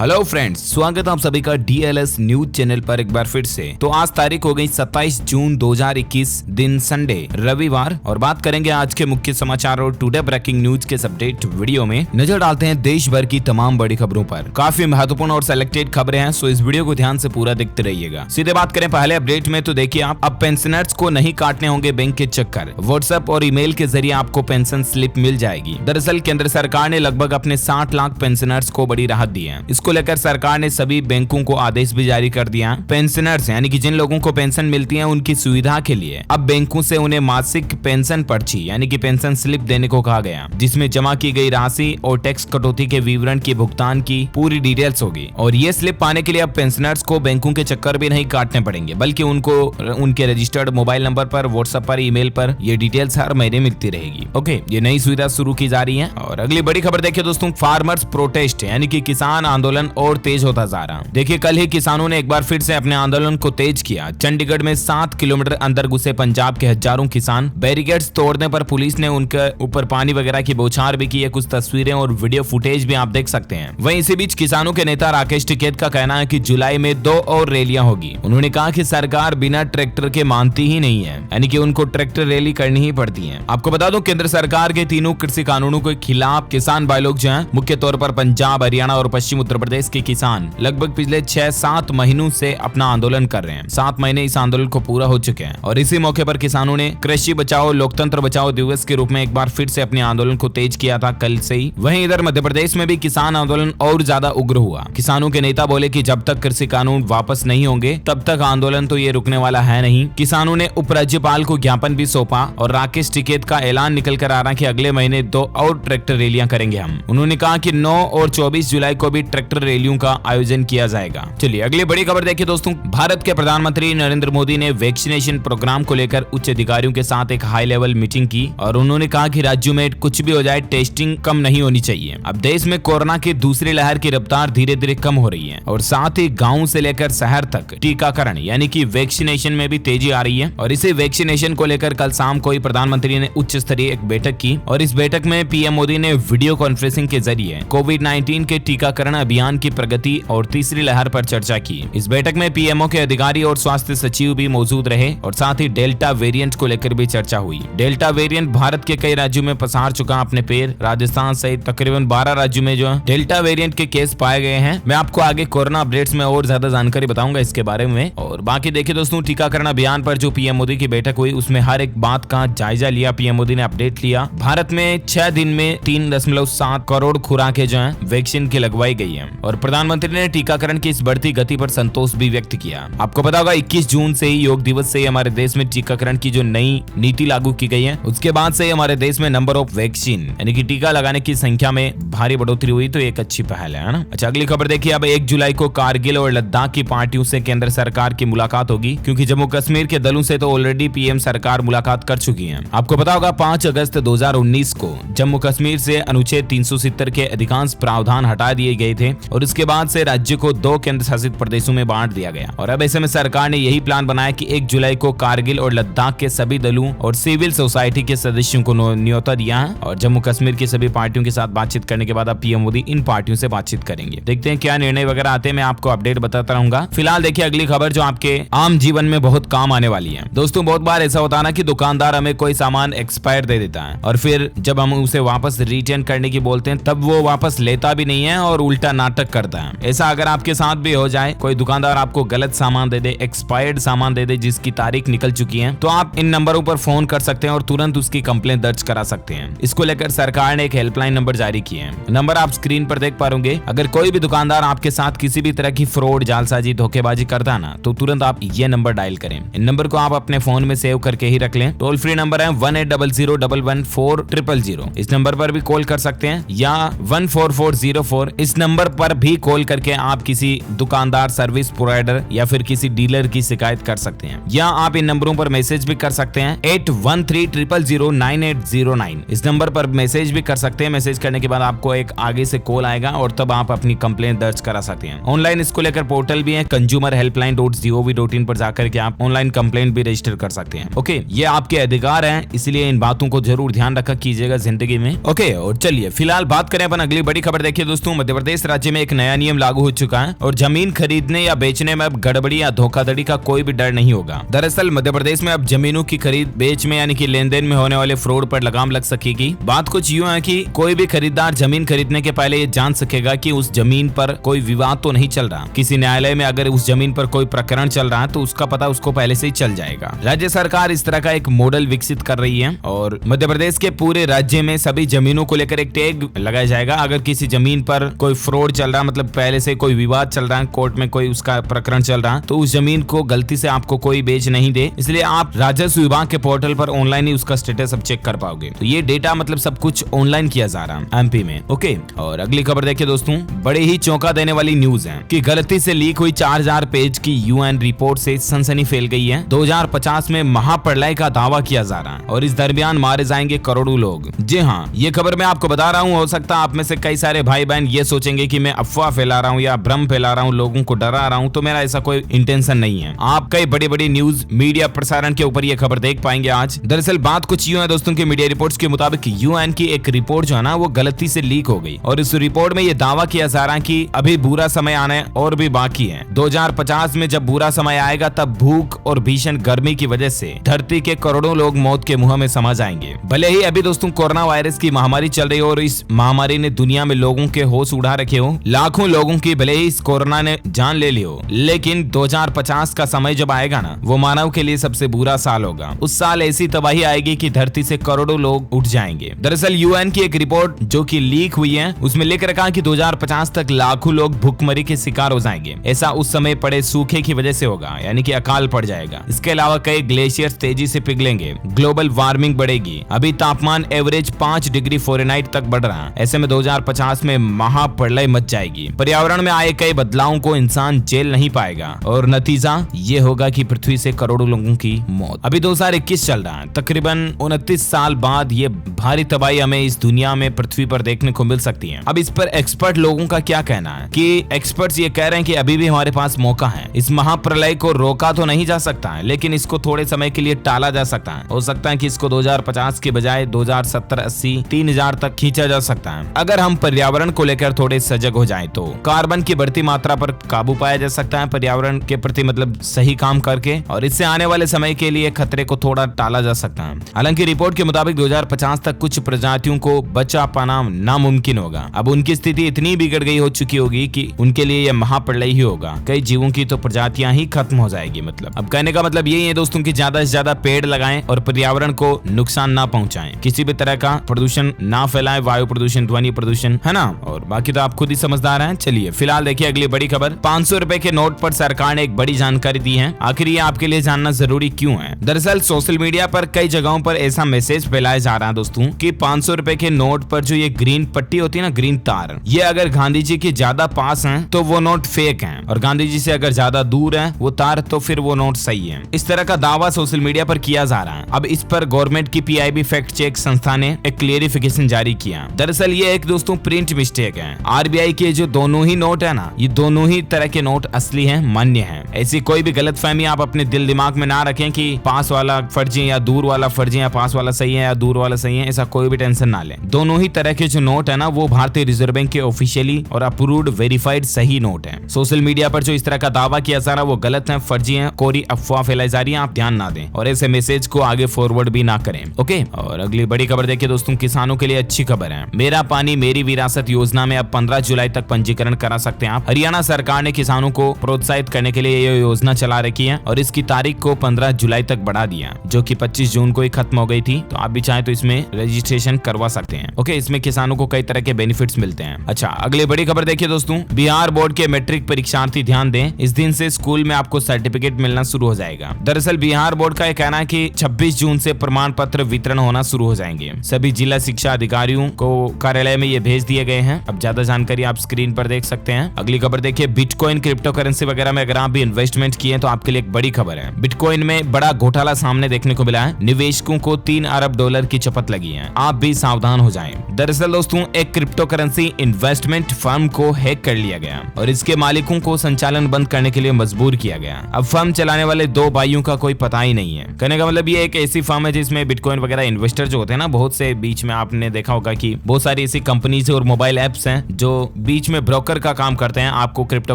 Hello friends, स्वागत है आप सभी का डीएलएस न्यूज चैनल पर एक बार फिर से। तो आज तारीख हो गई 27 जून 2021, दिन संडे रविवार, और बात करेंगे आज के मुख्य समाचार और टुडे ब्रेकिंग न्यूज के अपडेट वीडियो में। नजर डालते हैं देश भर की तमाम बड़ी खबरों पर। काफी महत्वपूर्ण और सिलेक्टेड खबरें हैं, सो इस वीडियो को ध्यान से पूरा देखते रहिएगा। सीधे बात करें पहले अपडेट में, तो देखिए आप अब पेंशनर्स को नहीं काटने होंगे बैंक के चक्कर। व्हाट्सएप और ईमेल के जरिए आपको पेंशन स्लिप मिल जाएगी। दरअसल केंद्र सरकार ने लगभग अपने 60 लाख पेंशनर्स को बड़ी राहत दी है। इसको लेकर सरकार ने सभी बैंकों को आदेश भी जारी कर दिया। पेंशनर्स यानी कि जिन लोगों को पेंशन मिलती है उनकी सुविधा के लिए अब बैंकों से उन्हें मासिक पेंशन पर्ची यानी कि पेंशन स्लिप देने को कहा गया, जिसमें जमा की गई राशि और टैक्स कटौती के विवरण के भुगतान की पूरी डिटेल्स होगी। और ये स्लिप पाने के लिए अब पेंशनर्स को बैंकों के चक्कर भी नहीं काटने पड़ेंगे, बल्कि उनको उनके रजिस्टर्ड मोबाइल नंबर पर, व्हाट्सएप पर, ईमेल पर ये डिटेल्स हर महीने मिलती रहेगी। ओके, ये नई सुविधा शुरू की जा रही है। और अगली बड़ी खबर देखिए दोस्तों, फार्मर्स प्रोटेस्ट यानी कि किसान आंदोलन और तेज होता जा रहा। देखिए कल ही किसानों ने एक बार फिर से अपने आंदोलन को तेज किया। चंडीगढ़ में 7 किलोमीटर अंदर घुसे पंजाब के हजारों किसान बैरिकेड्स तोड़ने पर पुलिस ने उनके ऊपर पानी वगैरह की बौछार भी की है। कुछ तस्वीरें और वीडियो फुटेज भी आप देख सकते हैं। वहीं इसी बीच किसानों के नेता राकेश टिकैत का कहना है कि जुलाई में 2 और रैलियां होगी। उन्होंने कहा कि सरकार बिना ट्रैक्टर के मानती ही नहीं है, यानी कि उनको ट्रैक्टर रैली करनी ही पड़ती है। आपको बता दूं, केंद्र सरकार के तीनों कृषि कानूनों के खिलाफ किसान भाई लोग जो हैं, मुख्य तौर पर पंजाब, हरियाणा और पश्चिम उत्तर प्रदेश के किसान लगभग पिछले 6-7 महीनों से अपना आंदोलन कर रहे हैं। 7 महीने इस आंदोलन को पूरा हो चुके हैं और इसी मौके पर किसानों ने कृषि बचाओ लोकतंत्र बचाओ दिवस के रूप में एक बार फिर से अपने आंदोलन को तेज किया था कल से ही। वहीं इधर मध्य प्रदेश में भी किसान आंदोलन और ज्यादा उग्र हुआ। किसानों के नेता बोले कि जब तक कृषि कानून वापस नहीं होंगे तब तक आंदोलन तो ये रुकने वाला है नहीं। किसानों ने उपराज्यपाल को ज्ञापन भी सौंपा और राकेश टिकैत का ऐलान निकल कर आ रहा कि अगले महीने 2 और ट्रैक्टर रैलियां करेंगे हम। उन्होंने कहा कि 9 और 24 जुलाई को भी ट्रैक्टर रैलियों का आयोजन किया जाएगा। चलिए अगली बड़ी खबर देखिए दोस्तों, भारत के प्रधानमंत्री नरेंद्र मोदी ने वैक्सीनेशन प्रोग्राम को लेकर उच्च अधिकारियों के साथ एक हाई लेवल मीटिंग की और उन्होंने कहा कि राज्यों में कुछ भी हो जाए टेस्टिंग कम नहीं होनी चाहिए। अब देश में कोरोना की दूसरी लहर की रफ्तार धीरे धीरे कम हो रही है और साथ ही गाँव से लेकर शहर तक टीकाकरण यानी कि वैक्सीनेशन में भी तेजी आ रही है। और इसी वैक्सीनेशन को लेकर कल शाम को ही प्रधानमंत्री ने उच्च स्तरीय एक बैठक की और इस बैठक में पीएम मोदी ने वीडियो कॉन्फ्रेंसिंग के जरिए कोविड-19 के टीकाकरण अभियान की प्रगति और तीसरी लहर पर चर्चा की। इस बैठक में पीएमओ के अधिकारी और स्वास्थ्य सचिव भी मौजूद रहे और साथ ही डेल्टा वेरिएंट को लेकर भी चर्चा हुई। डेल्टा वेरिएंट भारत के कई राज्यों में पसार चुका अपने पैर। राजस्थान सहित तकरीबन 12 राज्यों में जो डेल्टा वेरिएंट के केस पाए गए हैं। मैं आपको आगे कोरोना अपडेट्स में और ज्यादा जानकारी बताऊंगा इसके बारे में। और बाकी देखिए दोस्तों, टीकाकरण अभियान पर जो पीएम मोदी की बैठक हुई उसमें हर एक बात का जायजा लिया। पीएम मोदी ने अपडेट लिया। भारत में 6 दिन में 3.7 करोड़ खुराकें जो है वैक्सीन की लगवाई गई है और प्रधानमंत्री ने टीकाकरण की इस बढ़ती गति पर संतोष भी व्यक्त किया। आपको पता होगा 21 जून से ही योग दिवस से ही हमारे देश में टीकाकरण की जो नई नीति लागू की गई है, उसके बाद से ही हमारे देश में नंबर ऑफ वैक्सीन यानी कि टीका लगाने की संख्या में भारी बढ़ोतरी हुई। तो एक अच्छी पहल है ना। अच्छा अगली खबर देखिए, अब 1 जुलाई को कारगिल और लद्दाख की पार्टियों से केंद्र सरकार की मुलाकात होगी, क्योंकि जम्मू कश्मीर के दलों से तो ऑलरेडी पीएम सरकार मुलाकात कर चुकी है। आपको पता होगा 5 अगस्त 2019 को जम्मू कश्मीर से अनुच्छेद 370 के अधिकांश प्रावधान हटा दिए गए थे और इसके बाद से राज्य को 2 केंद्र शासित प्रदेशों में बांट दिया गया। और अब ऐसे में सरकार ने यही प्लान बनाया कि 1 जुलाई को कारगिल और लद्दाख के सभी दलों और सिविल सोसाइटी के सदस्यों को न्योता दिया है और जम्मू कश्मीर की सभी पार्टियों के साथ बातचीत करने के बाद अब पीएम मोदी इन पार्टियों से बातचीत करेंगे। देखते हैं क्या निर्णय वगैरह आते हैं, मैं आपको अपडेट बताता रहूंगा। फिलहाल देखिए अगली खबर जो आपके आम जीवन में बहुत काम आने वाली है। दोस्तों बहुत बार ऐसा होता है ना कि दुकानदार हमें कोई सामान एक्सपायर दे देता है और फिर जब हम उसे वापस रिटर्न करने की बोलते हैं तब वो वापस लेता भी नहीं है और उल्टा नाटक करता है। ऐसा अगर आपके साथ भी हो जाए, कोई दुकानदार आपको गलत सामान दे दे, एक्सपायर्ड सामान दे दे जिसकी तारीख निकल चुकी है, तो आप इन नंबरों पर फोन कर सकते हैं और तुरंत उसकी कंप्लेंट दर्ज करा सकते हैं। इसको लेकर सरकार ने एक हेल्पलाइन नंबर जारी किया है। नंबर आप स्क्रीन पर देख पा रहे। अगर कोई भी दुकानदार आपके साथ किसी भी तरह की फ्रॉड, जालसाजी, धोखेबाजी करता ना, तो तुरंत आप ये नंबर डायल करें। इन नंबर को आप अपने फोन में सेव करके ही रख लें। टोल फ्री नंबर है 1800114000। इस नंबर पर भी कॉल कर सकते हैं या 14404। इस नंबर पर भी कॉल करके आप किसी दुकानदार, सर्विस प्रोवाइडर या फिर किसी डीलर की शिकायत कर सकते हैं, या आप इन नंबरों पर मैसेज भी कर सकते हैं 8130009809। इस नंबर पर मैसेज भी कर सकते हैं। मैसेज करने के बाद आपको एक आगे से कॉल आएगा और तब आप अपनी कंप्लेंट दर्ज करा सकते हैं। ऑनलाइन इसको लेकर पोर्टल भी है, consumerhelpline.gov.in पर जाकर के आप ऑनलाइन कंप्लेंट भी रजिस्टर कर सकते हैं। ओके, ये आपके अधिकार हैं, इसलिए इन बातों को जरूर ध्यान रखा कीजिएगा जिंदगी में। ओके, और चलिए फिलहाल बात करें अपन अगली बड़ी खबर। देखिए दोस्तों, मध्य प्रदेश राज्य में एक नया नियम लागू हो चुका है और जमीन खरीदने या बेचने में अब गड़बड़ी या धोखाधड़ी का कोई भी डर नहीं होगा। दरअसल मध्य प्रदेश में अब जमीनों की खरीद बेच में यानी कि लेन देन में होने वाले फ्रॉड पर लगाम लग सकेगी। बात कुछ यूं है कि कोई भी खरीदार जमीन खरीदने के पहले ये जान सकेगा कि उस जमीन पर कोई विवाद तो नहीं चल रहा। किसी न्यायालय में अगर उस जमीन पर कोई प्रकरण चल रहा है तो उसका पता उसको पहले से ही चल जाएगा। राज्य सरकार इस तरह का एक मॉडल विकसित कर रही है और मध्य प्रदेश के पूरे राज्य में सभी जमीनों को लेकर एक टैग लगाया जाएगा। अगर किसी जमीन पर कोई फ्रॉड चल रहा, मतलब पहले से कोई विवाद चल रहा है, कोर्ट में कोई उसका प्रकरण चल रहा है, तो उस जमीन को गलती से आपको कोई बेच नहीं दे। इसलिए आप राजस्व विभाग के पोर्टल पर ऑनलाइन ही उसका स्टेटस अब चेक कर पाओगे। तो ये डेटा मतलब सब कुछ ऑनलाइन किया जा रहा है एमपी में। ओके, और अगली खबर देखिए दोस्तों, बड़े ही चौंका देने वाली न्यूज है कि गलती से लीक हुई 4000 पेज की यूएन रिपोर्ट से सनसनी फैल गई है। 2050 में महाप्रलय का दावा किया जा रहा है और इस दरमियान मारे जाएंगे करोड़ों लोग। जी हाँ, ये खबर मैं आपको बता रहा हूँ। हो सकता है आप में से कई सारे भाई बहन ये सोचेंगे कि मैं अफवाह फैला रहा हूँ या भ्रम फैला रहा हूँ, लोगों को डरा रहा हूँ, तो मेरा ऐसा कोई इंटेंशन नहीं है। आप कई बड़ी बड़ी न्यूज मीडिया प्रसारण के ऊपर ये खबर देख पाएंगे आज। दरअसल बात कुछ यूं है दोस्तों की मीडिया रिपोर्ट्स के मुताबिक यूएन की एक रिपोर्ट जो है ना वो गलती से लीक हो गई और इस रिपोर्ट में ये दावा किया जा रहा है कि अभी बुरा समय आने और भी बाकी है। 2050 में जब बुरा समय आएगा तब भूख और भीषण गर्मी की वजह से धरती के करोड़ों लोग मौत के मुंह में समा जाएंगे। भले ही अभी दोस्तों कोरोना वायरस की महामारी चल रही हो और इस महामारी ने दुनिया में लोगों के होश उड़ा रखे हो, लाखों लोगों की भले ही इस कोरोना ने जान ले ली हो, लेकिन 2050 का समय जब आएगा ना वो मानव के लिए सबसे बुरा साल होगा। उस साल ऐसी तबाही आएगी कि धरती से करोड़ों लोग उठ जाएंगे। दरअसल यूएन की एक रिपोर्ट जो कि लीक हुई है उसमें लिख रखा है कि 2050 तक लाखों लोग भूखमरी के शिकार हो जाएंगे। ऐसा उस समय पड़े सूखे की वजह से होगा, यानी कि अकाल पड़ जाएगा। इसके अलावा कई ग्लेशियर्स तेजी से पिघलेंगे, ग्लोबल वार्मिंग बढ़ेगी। अभी तापमान एवरेज 5 डिग्री फ़ारेनहाइट तक बढ़ रहा है। ऐसे में 2050 में महाप्रलय मच जाएगी। पर्यावरण में आए कई बदलावों को इंसान झेल नहीं पाएगा और नतीजा ये होगा कि पृथ्वी से करोड़ों लोगों की मौत। अभी 2021 चल रहा है, तकरीबन 29 साल बाद ये भारी तबाही हमें इस दुनिया में पृथ्वी पर देखने को मिल सकती है। अब इस पर एक्सपर्ट लोगों का क्या कहना है कि एक्सपर्ट्स ये कह रहे हैं कि अभी भी हमारे पास मौका है। इस महाप्रलय को रोका तो नहीं जा सकता है, लेकिन इसको थोड़े समय के लिए टाला जा सकता है। हो सकता है कि इसको 2050 के बजाय 2070, 80, 3000 तक खींचा जा सकता है। अगर हम पर्यावरण को लेकर थोड़े सजग हो जाएं तो कार्बन की बढ़ती मात्रा पर काबू पाया जा सकता है, पर्यावरण के प्रति मतलब सही काम करके, और इससे आने वाले समय के लिए खतरे को थोड़ा टाला जा सकता है। हालांकि रिपोर्ट के मुताबिक 2050 तक कुछ प्रजातियों को बचा पाना नामुमकिन होगा। अब उनकी स्थिति इतनी बिगड़ गई हो चुकी होगी कि उनके लिए यह महाप्रलय ही होगा। कई जीवों की तो प्रजातियां ही खत्म हो जाएगी। मतलब अब कहने का मतलब यही है दोस्तों कि ज्यादा से ज्यादा पेड़ लगाएं और पर्यावरण को नुकसान ना पहुंचाएं, किसी भी तरह का प्रदूषण ना फैलाएं, वायु प्रदूषण, ध्वनि प्रदूषण, है ना। और बाकी तो आप खुद ही समझदार हैं। चलिए फिलहाल देखिए अगली बड़ी खबर। 500 रुपए के नोट पर सरकार ने एक बड़ी जानकारी दी है। आखिर ये आपके लिए जानना जरूरी क्यों है? दरअसल सोशल मीडिया पर कई जगहों पर ऐसा मैसेज फैलाया जा रहा है दोस्तों कि 500 रुपए के नोट पर जो ये ग्रीन पट्टी होती है ना, ग्रीन तार, ये अगर गांधी जी के ज्यादा पास है तो वो नोट फेक है, और गांधी जी से अगर ज्यादा दूर है वो तार तो फिर वो नोट सही है। इस तरह का दावा सोशल मीडिया पर किया जा रहा है। अब इस पर गवर्नमेंट की पीआईबी फैक्ट चेक संस्था ने एक क्लियरिफिकेशन जारी किया। दरअसल ये एक दोस्तों प्रिंट मिस्टेक है। आरबीआई के जो दोनों ही नोट है ना, ये दोनों ही तरह के नोट असली हैं, मान्य हैं। ऐसी कोई भी गलतफहमी आप अपने दिल दिमाग में ना रखें कि पास वाला फर्जी या दूर वाला फर्जी, या पास वाला सही है या दूर वाला सही है, ऐसा कोई भी टेंशन ना लें। दोनों ही तरह के जो नोट है ना वो भारतीय रिजर्व बैंक के ऑफिशियली और अप्रूव्ड वेरीफाइड सही नोट है। सोशल मीडिया पर जो इस तरह का दावा किया जा रहा है वो गलत है, फर्जी है, कोरी अफवाह फैलाई जा रही है। आप ध्यान ना दें और ऐसे मैसेज को आगे फॉरवर्ड भी ना करें। ओके, और अगली बड़ी खबर देखिए दोस्तों, किसानों के लिए अच्छी खबर है। मेरा पानी मेरी विरासत योजना में अब 15 जुलाई तक पंजीकरण करा सकते हैं आप। हरियाणा सरकार ने किसानों को प्रोत्साहित करने के लिए ये योजना चला रखी है और इसकी तारीख को 15 जुलाई तक बढ़ा दिया, जो कि 25 जून को ही खत्म हो गई थी। तो आप भी चाहे तो इसमें रजिस्ट्रेशन करवा सकते हैं। ओके, इसमें किसानों को कई तरह के बेनिफिट्स मिलते हैं। अच्छा, अगली बड़ी खबर देखिए दोस्तों, बिहार बोर्ड के मैट्रिक परीक्षार्थी ध्यान दें, इस दिन से स्कूल में आपको सर्टिफिकेट मिलना शुरू हो जाएगा। दरअसल बिहार बोर्ड का कहना है कि 26 जून से प्रमाण पत्र वितरण होना शुरू हो जाएंगे। सभी जिला शिक्षा अधिकारियों को कार्यालय में ये भेज दिए गए हैं। अब ज्यादा जानकारी आप स्क्रीन पर देख सकते हैं। अगली खबर देखिए, बिटकॉइन, क्रिप्टो करेंसी वगैरह में अगर आप भी इन्वेस्टमेंट किए तो आपके लिए एक बड़ी खबर है। बिटकॉइन में बड़ा घोटाला सामने देखने को मिला है। निवेशकों को $3 अरब की चपत लगी है। आप भी सावधान हो जाएं। दरअसल दोस्तों, एक क्रिप्टो करेंसी इन्वेस्टमेंट फर्म को हैक कर लिया गया और इसके मालिकों को संचालन बंद करने के लिए मजबूर किया गया। अब फर्म चलाने वाले 2 भाइयों का कोई पता ही नहीं है। कहने का मतलब ये एक ऐसी फर्म है जिसमें बिटकॉइन वगैरह इन्वेस्टर जो होते हैं ना, बहुत से बीच में आपने देखा होगा कि बहुत सारी ऐसी कंपनीज और मोबाइल एप्स हैं जो बीच में ब्रोकर का काम करते हैं, आपको क्रिप्टो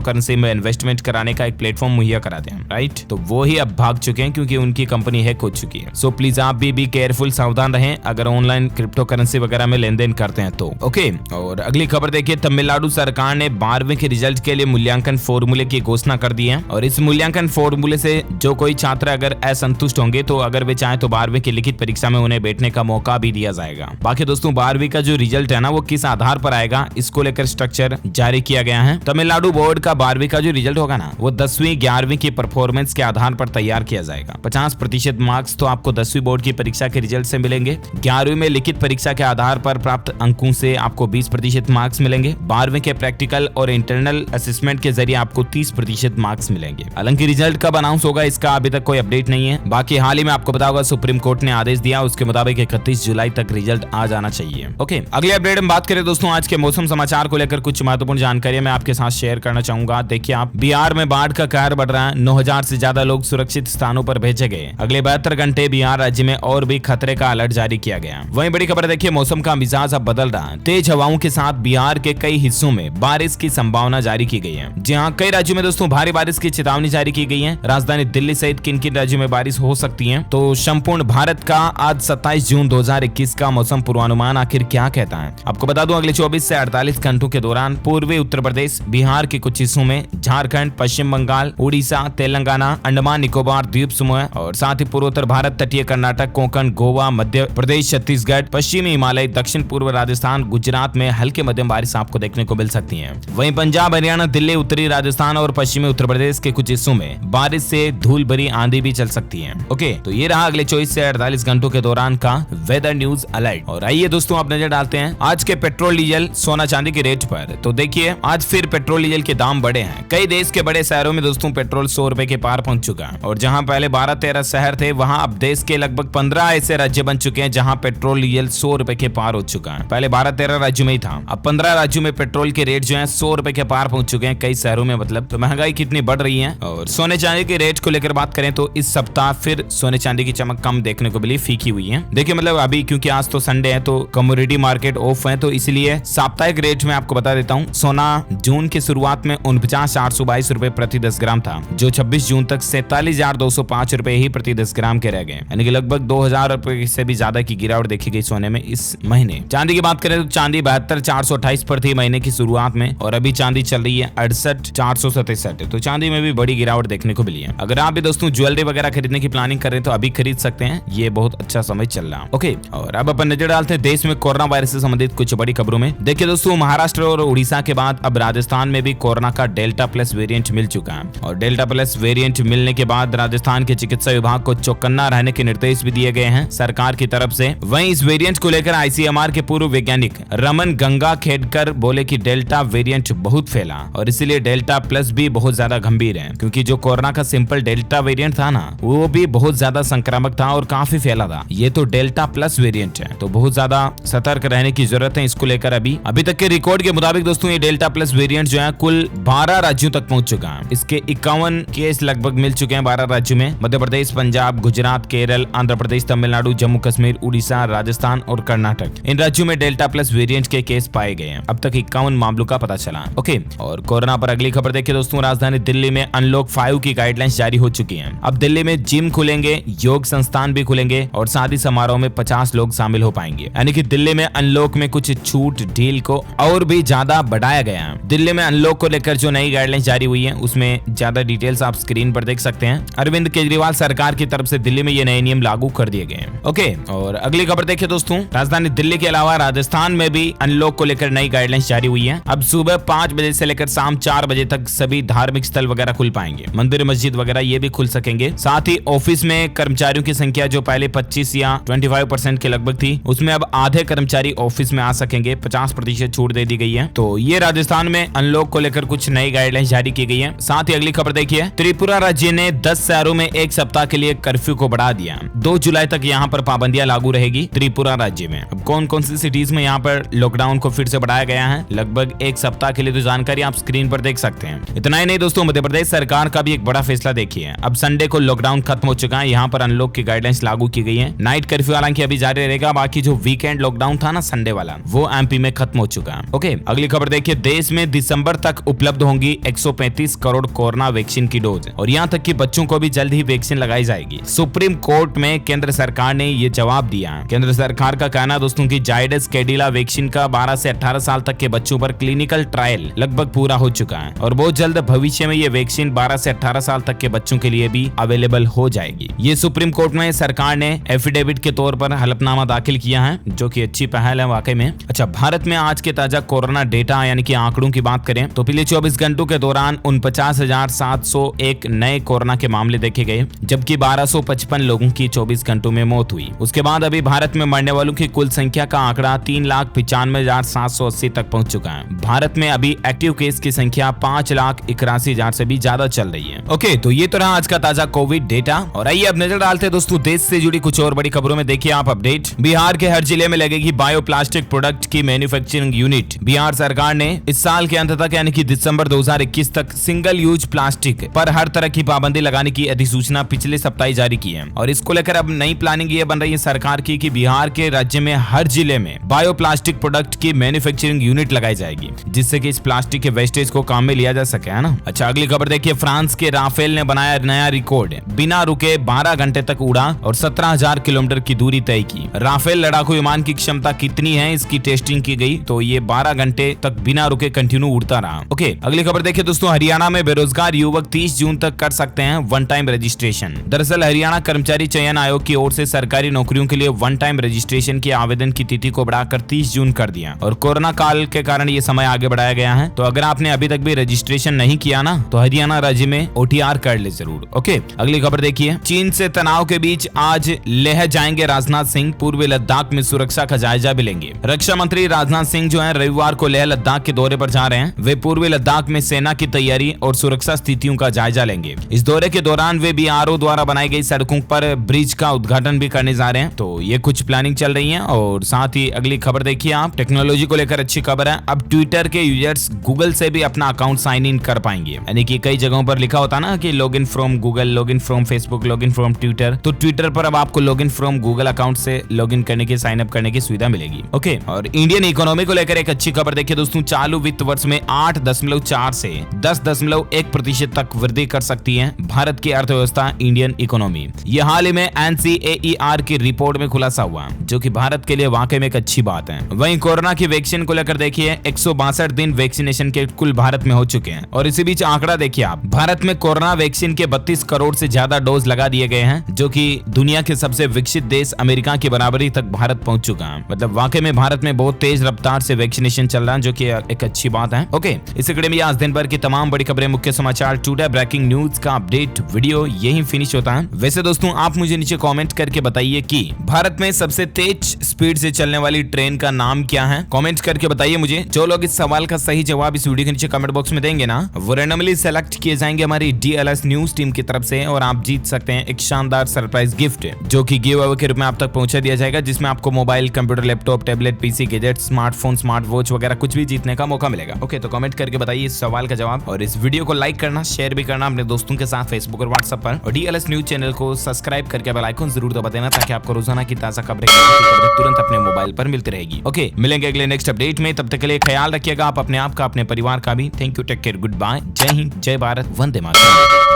करेंसी में इन्वेस्टमेंट कराने का एक प्लेटफॉर्म मुहैया कराते हैं, राइट। तो वो ही अब भाग चुके हैं क्योंकि उनकी कंपनी हैक हो चुकी है। सो प्लीज आप भी केयरफुल, सावधान रहें अगर ऑनलाइन क्रिप्टो करेंसी वगैरह में लेन देन करते हैं तो। ओके, और अगली खबर देखिए, तमिलनाडु सरकार ने 12वीं के रिजल्ट के लिए मूल्यांकन फॉर्मूले की घोषणा कर दी है। और इस मूल्यांकन फॉर्मूले से जो कोई छात्र अगर असंतुष्ट होंगे तो अगर वे चाहे तो 12वीं की लिखित परीक्षा में उन्हें बैठने का मौका भी दिया जाएगा। बाकी दोस्तों 12वीं का जो रिजल्ट है ना वो किस आधार पर आएगा, इसको लेकर स्ट्रक्चर जारी किया गया है। तमिलनाडु बोर्ड का 12वीं का जो रिजल्ट होगा ना वो 10वीं 11वीं की परफॉर्मेंस के आधार पर तैयार किया जाएगा। 50% मार्क्स तो आपको 10वीं बोर्ड की परीक्षा के रिजल्ट से मिलेंगे। 11वीं में लिखित परीक्षा के आधार पर प्राप्त अंकों से आपको 20% मार्क्स मिलेंगे। 12वीं के प्रैक्टिकल और इंटरनल असेसमेंट के जरिए आपको 30% मार्क्स मिलेंगे। हालांकि रिजल्ट कब अनाउंस होगा इसका अभी तक कोई अपडेट नहीं है। बाकी हाल ही में आपको पता होगा सुप्रीम कोर्ट ने आदेश दिया, उसके मुताबिक 31 जुलाई तक रिजल्ट आ जाना चाहिए। ओके, अगले अपडेट में बात करें दोस्तों आज के मौसम समाचार को लेकर कुछ महत्वपूर्ण जानकारी मैं आपके साथ शेयर करना चाहूंगा। देखिए आप, बिहार में बाढ़ का कहर बढ़ रहा है। 9000 से ज्यादा लोग सुरक्षित स्थानों पर भेजे गए। अगले 72 घंटे बिहार राज्य में और भी खतरे का अलर्ट जारी किया गया। वहीं बड़ी खबर देखिए, मौसम का मिजाज अब बदल रहा है। तेज हवाओं के साथ बिहार के कई हिस्सों में बारिश की संभावना जारी की गई है। जहां कई राज्यों में दोस्तों भारी बारिश की चेतावनी जारी की गई है। राजधानी दिल्ली सहित किन किन राज्यों में बारिश हो सकती है, तो संपूर्ण भारत का आज 27 जून 2021 का मौसम पूर्वानुमान आखिर क्या कहता है आपको बता दूं। अगले 24 से 48 घंटों के दौरान पूर्वी उत्तर प्रदेश, बिहार के कुछ हिस्सों में, झारखंड, पश्चिम बंगाल, उड़ीसा, तेलंगाना, अंडमान निकोबार द्वीप समूह और साथ ही पूर्वोत्तर भारत, तटीय कर्नाटक, कोंकण, गोवा, मध्य प्रदेश, छत्तीसगढ़, पश्चिमी हिमालय, दक्षिण पूर्व राजस्थान, गुजरात में हल्के मध्यम बारिश आपको देखने को मिल सकती है। वहीं पंजाब, हरियाणा, दिल्ली, उत्तरी राजस्थान और पश्चिमी उत्तर प्रदेश के कुछ हिस्सों में बारिश से धूल भरी आंधी भी चल सकती है। ओके, तो ये रहा अगले 24 से 48 घंटों के दौरान का वेदर न्यूज अलर्ट। और आइए दोस्तों आप नजर डालते हैं आज के पेट्रोल, डीजल, सोना चांदी के रेट पर। तो देखिए आज फिर पेट्रोल डीजल के दाम बढ़े हैं। कई देश के बड़े शहरों में दोस्तों पेट्रोल 100 रुपए के पार पहुंच चुका है। और जहां पहले 12-13 शहर थे, वहां अब देश के लगभग 15 ऐसे राज्य बन चुके हैं जहां पेट्रोल डीजल 100 रुपए के पार हो चुका है। पहले 12-13 राज्यों में ही था, अब 15 राज्यों में पेट्रोल के रेट जो है 100 रुपए के पार पहुंच चुके हैं कई शहरों में। मतलब तो महंगाई कितनी बढ़ रही है। और सोने चांदी के रेट को लेकर बात करें तो इस सप्ताह फिर सोने चांदी की चमक कम देखने को मिली, फीकी हुई है। देखिए मतलब अभी क्योंकि आज तो संडे है तो कमोडिटी मार्केट ऑफ है, तो इसलिए साप्ताहिक रेट में आपको बता देता हूँ। सोना जून की शुरुआत में 49,822 रुपए प्रति 10 ग्राम था, जो 26 जून तक 47,205 रुपए ही प्रति 10 ग्राम के रह गए, यानी कि लगभग 2,000 रुपए से भी ज्यादा की गिरावट देखी गई सोने में इस महीने। चांदी की बात करें तो चांदी 72,428 पर थी महीने की शुरुआत में, और अभी चांदी चल रही है 68,467। तो चांदी में भी बड़ी गिरावट देखने को मिली है। अगर आप भी दोस्तों ज्वेलरी वगैरह खरीदने की प्लानिंग कर रहे हैं तो अभी खरीद सकते हैं, ये बहुत अच्छा समय चल रहा है। ओके, और अब अपन नजर डालते हैं देश में कोरोना वायरस से संबंधित कुछ बड़ी खबरों में। देखिए दोस्तों, महाराष्ट्र और उड़ीसा के बाद अब राजस्थान में भी कोरोना का डेल्टा प्लस वेरिएंट मिल चुका है। और डेल्टा प्लस वेरिएंट मिलने के बाद राजस्थान के चिकित्सा विभाग को चौकन्ना रहने के निर्देश भी दिए गए हैं सरकार की तरफ से। वहीं इस वेरिएंट को लेकर आईसीएमआर के पूर्व वैज्ञानिक रमन गंगा खेडकर बोले कि डेल्टा वेरिएंट बहुत फैला और इसीलिए डेल्टा प्लस भी बहुत ज्यादा गंभीर है, क्योंकि जो कोरोना का सिंपल डेल्टा वेरिएंट था ना वो भी बहुत ज्यादा संक्रामक था और काफी फैला था। ये तो डेल्टा प्लस वेरिएंट है, तो बहुत ज्यादा सतर्क रहने की जरूरत है इसको लेकर। अभी तक के रिकॉर्ड के मुताबिक दोस्तों ये डेल्टा प्लस वेरिएंट जो है कुल 12 राज्यों तक पहुंच चुका है। इसके 51 केस लगभग मिल चुके हैं 12 राज्यों में, मध्य प्रदेश, पंजाब, गुजरात, केरल, आंध्र प्रदेश, तमिलनाडु, जम्मू कश्मीर, उड़ीसा, राजस्थान और कर्नाटक। इन राज्यों में डेल्टा प्लस वेरिएंट के केस पाए गए हैं। अब तक 51 मामलों का पता चला। ओके, और कोरोना पर अगली खबर देखिए दोस्तों, राजधानी दिल्ली में अनलॉक 5 की गाइडलाइंस जारी हो चुकी है। अब दिल्ली में जिम खुलेंगे, योग संस्थान भी खुलेंगे और शादी समारोह में 50 लोग शामिल हो पाएंगे। यानी कि दिल्ली में अनलॉक में कुछ छूट ढील को और भी ज्यादा बढ़ाया गया है। दिल्ली में अनलॉक को लेकर जो नई गाइडलाइंस जारी हुई है उसमें ज्यादा डिटेल्स आप स्क्रीन पर देख सकते हैं। अरविंद केजरीवाल सरकार की तरफ से दिल्ली में ये नए नियम लागू कर दिए गए हैं। ओके, और अगली खबर देखिए दोस्तों, राजधानी दिल्ली के अलावा राजस्थान में भी अनलॉक को लेकर नई गाइडलाइंस जारी हुई है। अब सुबह 5 बजे से लेकर शाम 4 बजे तक सभी धार्मिक स्थल वगैरह खुल पाएंगे, मंदिर मस्जिद वगैरह ये भी खुल सकेंगे। साथ ही ऑफिस में कर्मचारियों की संख्या जो पहले 25 या 25% के लगभग थी, उसमें अब आधे कर्मचारी ऑफिस में आ सकेंगे। 50% छूट दे दी गई है। तो ये राजस्थान में अनलॉक को लेकर कुछ नई गाइडलाइंस जारी की गई है। साथ ही अगली खबर देखिए, त्रिपुरा राज्य ने 10 शहरों में एक सप्ताह के लिए कर्फ्यू को बढ़ा दिया। 2 जुलाई तक यहाँ पर पाबंदियां लागू रहेगी त्रिपुरा राज्य में। अब कौन कौन सी सिटीज में यहाँ पर लॉकडाउन को फिर से बढ़ाया गया है लगभग एक सप्ताह के लिए, तो जानकारी आप स्क्रीन पर देख सकते हैं। इतना ही नहीं दोस्तों, मध्य प्रदेश सरकार का भी एक बड़ा फैसला देखिए। अब संडे को लॉकडाउन खत्म हो चुका है, यहाँ पर अनलॉक की गाइडलाइंस लागू की गई है। नाइट कर्फ्यू हालांकि अभी जारी रहेगा, बाकी जो वीकेंड लॉकडाउन था ना संडे वाला, वो एमपी में खत्म हो चुका है। ओके, अगली खबर देखिए, देश में दिसंबर तक उपलब्ध होंगी 135 करोड़ कोरोना वैक्सीन की डोज और यहाँ तक कि बच्चों को भी जल्द ही वैक्सीन लगाई जाएगी। सुप्रीम कोर्ट में केंद्र सरकार ने ये जवाब दिया है। केंद्र सरकार का कहना दोस्तों की जायडस कैडिला वैक्सीन का 12 से 18 साल तक के बच्चों पर क्लिनिकल ट्रायल लगभग पूरा हो चुका है और बहुत जल्द भविष्य में ये वैक्सीन 12 से 18 साल तक के बच्चों के लिए भी अवेलेबल हो जाएगी। ये सुप्रीम कोर्ट में सरकार ने एफिडेविट के तौर पर हलफनामा दाखिल किया है, जो कि अच्छी पहल है वाकई में। अच्छा, भारत में आज के ताजा कोरोना डेटा यानी कि आंकड़ों की बात करें तो पिछले 24 घंटों के दौरान 49,701 नए कोरोना के मामले देखे गए, जबकि 1255 लोगों की 24 घंटों में मौत हुई। उसके बाद अभी भारत में मरने वालों की कुल संख्या का आंकड़ा 3,95,780 तक पहुंच चुका है। भारत में अभी एक्टिव केस की संख्या 5,81,000 से भी ज्यादा चल रही है। ओके, तो ये तो रहा आज का ताजा कोविड डेटा और आइए अब नजर डालते हैं दोस्तों देश से जुड़ी कुछ और बड़ी खबरों में। देखिए आप अपडेट, बिहार के हर जिले में लगेगी बायोप्लास्टिक प्रोडक्ट की मैन्युफैक्चरिंग यूनिट। बिहार सरकार ने इस साल के अंत तक यानी कि दिसंबर 2021 तक सिंगल यूज प्लास्टिक पर हर तरह की पाबंदी लगाने की अधिसूचना पिछले सप्ताह ही जारी की है और इसको लेकर अब नई प्लानिंग ये बन रही है सरकार की कि बिहार के राज्य में हर जिले में बायोप्लास्टिक प्रोडक्ट की मैन्युफैक्चरिंग यूनिट लगाई जाएगी, जिससे कि इस प्लास्टिक के वेस्टेज को काम में लिया जा सके, है ना। अच्छा, अगली खबर देखिए, फ्रांस के राफेल ने बनाया नया रिकॉर्ड, बिना रुके 12 घंटे तक उड़ा और 17,000 किलोमीटर की दूरी तय की। राफेल लड़ाकू विमान की क्षमता कितनी है इसकी टेस्टिंग की गई, तो ये 12 घंटे तक बिना रुके कंटिन्यू उड़ता रहा। ओके, अगली खबर देखिए दोस्तों, हरियाणा में बेरोजगार युवक 30 जून तक कर सकते हैं वन टाइम रजिस्ट्रेशन। दरअसल हरियाणा कर्मचारी चयन आयोग की ओर से सरकारी नौकरियों के लिए वन टाइम रजिस्ट्रेशन के आवेदन की तिथि को बढ़ाकर 30 जून कर दिया और कोरोना काल के कारण ये समय आगे बढ़ाया गया है। तो अगर आपने अभी तक भी रजिस्ट्रेशन नहीं किया ना, तो हरियाणा राज्य में OTR कर ले जरूर। ओके, अगली खबर देखिए, चीन से तनाव के बीच आज लेह जाएंगे राजनाथ सिंह, पूर्वी लद्दाख में सुरक्षा का जायजा भी लेंगे। रक्षा मंत्री राजनाथ सिंह जो है रविवार को लेह लद्दाख के दौरे पर जा रहे हैं। वे पूर्वी लद्दाख में सेना की तैयारी और सुरक्षा स्थितियों का जायजा लेंगे। इस दौरे के दौरान वे BRO द्वारा बनाई गई सड़कों पर ब्रिज का उद्घाटन भी करने जा रहे हैं। तो ये कुछ प्लानिंग चल रही है। और साथ ही अगली खबर देखिए आप, टेक्नोलॉजी को लेकर अच्छी खबर है। अब ट्विटर के यूजर्स गूगल से भी अपना अकाउंट साइन इन कर पाएंगे, यानी कि कई जगहों पर लिखा होता ना कि log in from Google, log in from Facebook, log in from Twitter, तो ट्विटर पर अब आपको log in from Google account से लॉग इन करने की, साइन अप करने की सुविधा मिलेगी। ओके, और इंडियन इकोनॉमी को लेकर एक अच्छी खबर देखिए दोस्तों, चालू वित्त वर्ष में 8.4 से 10.1% तक वृद्धि कर सकती है भारत की अर्थव्यवस्था इंडियन इकोनॉमी। यह हाल ही में NCAER की रिपोर्ट में खुलासा हुआ, जो कि भारत के लिए वाकई में एक अच्छी बात है। वहीं कोरोना की वैक्सीन को लेकर देखिए, 162 दिन वैक्सीनेशन के कुल भारत में हो चुके हैं और इसी बीच आंकड़ा देखिए आप, भारत में कोरोना वैक्सीन के 32 करोड़ से ज्यादा डोज लगा दिए गए हैं, जो कि दुनिया के सबसे विकसित देश अमेरिका की बराबरी तक भारत पहुंच चुका है। मतलब वाकई में भारत में बहुत तेज रफ्तार से वैक्सीनेशन चल रहा है, जो कि एक अच्छी बात है। ओके, इस कड़ी में आज दिन भर की तमाम बड़ी खबरें, मुख्य समाचार, टुडे ब्रेकिंग न्यूज का अपडेट वीडियो यही फिनिश होता है। वैसे दोस्तों आप मुझे नीचे कमेंट करके बताइए कि भारत में सबसे तेज स्पीड से चलने वाली ट्रेन का नाम क्या है। कमेंट करके बताइए मुझे। जो लोग इस सवाल का सही जवाब इस वीडियो के नीचे कमेंट बॉक्स में देंगे ना, वो रैंडमली सेलेक्ट किए जाएंगे हमारी DLS न्यूज टीम की तरफ से और आप जीत सकते हैं एक शानदार सरप्राइज गिफ्ट, जो कि गिव अवे के रूप में आप तक पहुंचा दिया जाएगा, जिसमें आपको mobile, computer, laptop, tablet, PC, gadget, smartphone, smart watch वगैरह कुछ भी जीतने का मौका मिलेगा। ओके, तो कमेंट करके बताइए इस सवाल का जवाब और इस वीडियो को लाइक करना, शेयर भी करना अपने दोस्तों के साथ फेसबुक और व्हाट्सएप पर, और DLS न्यूज चैनल को सब्सक्राइब करके बेल आइकन जरूर दबा देना, ताकि आपको रोजाना की ताजा खबरें तुरंत अपने मोबाइल पर मिलती रहेगी। ओके, मिलेंगे अगले नेक्स्ट अपडेट में, तब तक के लिए ख्याल रखिएगा आप अपने आप का, अपने परिवार का भी। Thank you, take care, good bye, जय हिंद, जय भारत, वंदे मातरम।